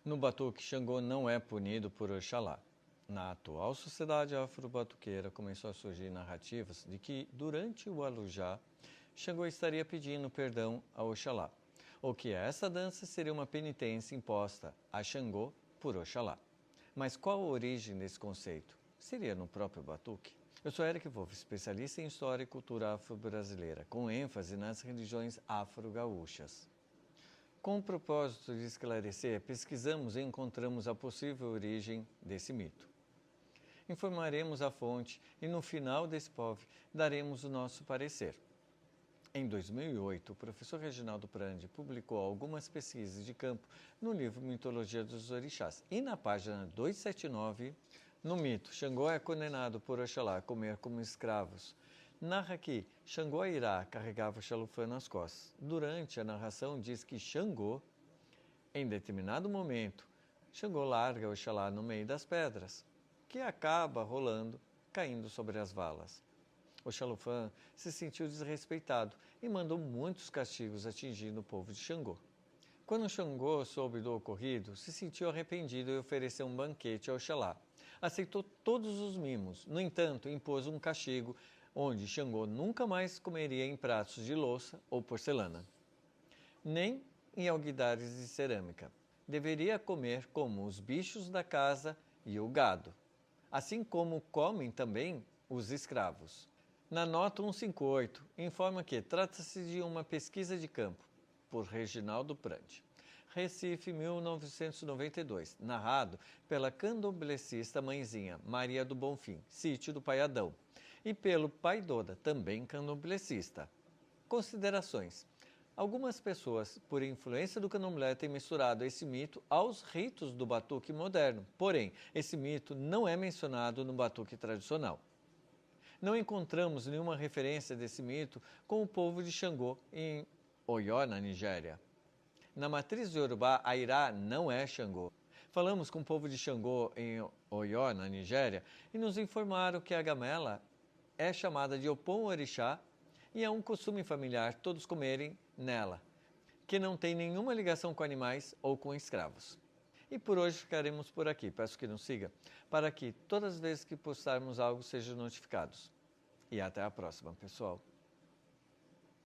No batuque, Xangô não é punido por Oxalá. Na atual sociedade afro-batuqueira, começou a surgir narrativas de que, durante o Alujá, Xangô estaria pedindo perdão a Oxalá, ou que essa dança seria uma penitência imposta a Xangô por Oxalá. Mas qual a origem desse conceito? Seria no próprio batuque? Eu sou Eric Wolff, especialista em História e Cultura Afro-Brasileira, com ênfase nas religiões afro-gaúchas. Com o propósito de esclarecer, pesquisamos e encontramos a possível origem desse mito. Informaremos a fonte e, no final desse POV, daremos o nosso parecer. Em 2008, o professor Reginaldo Prandi publicou algumas pesquisas de campo no livro Mitologia dos Orixás. E na página 279, no mito, Xangô é condenado por Oxalá a comer como escravos. Narra que Xangô Irá carregava o Xalufã nas costas. Durante a narração diz que Xangô, em determinado momento, Xangô larga Oxalá no meio das pedras, que acaba rolando, caindo sobre as valas. O Xalufã se sentiu desrespeitado e mandou muitos castigos atingindo o povo de Xangô. Quando Xangô soube do ocorrido, se sentiu arrependido e ofereceu um banquete ao Oxalá. Aceitou todos os mimos, no entanto, impôs um castigo onde Xangô nunca mais comeria em pratos de louça ou porcelana, nem em alguidares de cerâmica. Deveria comer como os bichos da casa e o gado, assim como comem também os escravos. Na nota 158, informa que trata-se de uma pesquisa de campo, por Reginaldo Prandi. Recife, 1992, narrado pela candomblessista mãezinha Maria do Bonfim, sítio do Paiadão, e pelo pai Doda, também candomblessista. Considerações. Algumas pessoas, por influência do candomblé, têm misturado esse mito aos ritos do batuque moderno. Porém, esse mito não é mencionado no batuque tradicional. Não encontramos nenhuma referência desse mito com o povo de Xangô em Oió, na Nigéria. Na matriz Yorubá, Airá não é Xangô. Falamos com o povo de Xangô em Oió, na Nigéria, e nos informaram que a gamela é chamada de Opon Orixá e é um costume familiar todos comerem nela, que não tem nenhuma ligação com animais ou com escravos. E por hoje ficaremos por aqui. Peço que nos siga para que todas as vezes que postarmos algo sejam notificados. E até a próxima, pessoal.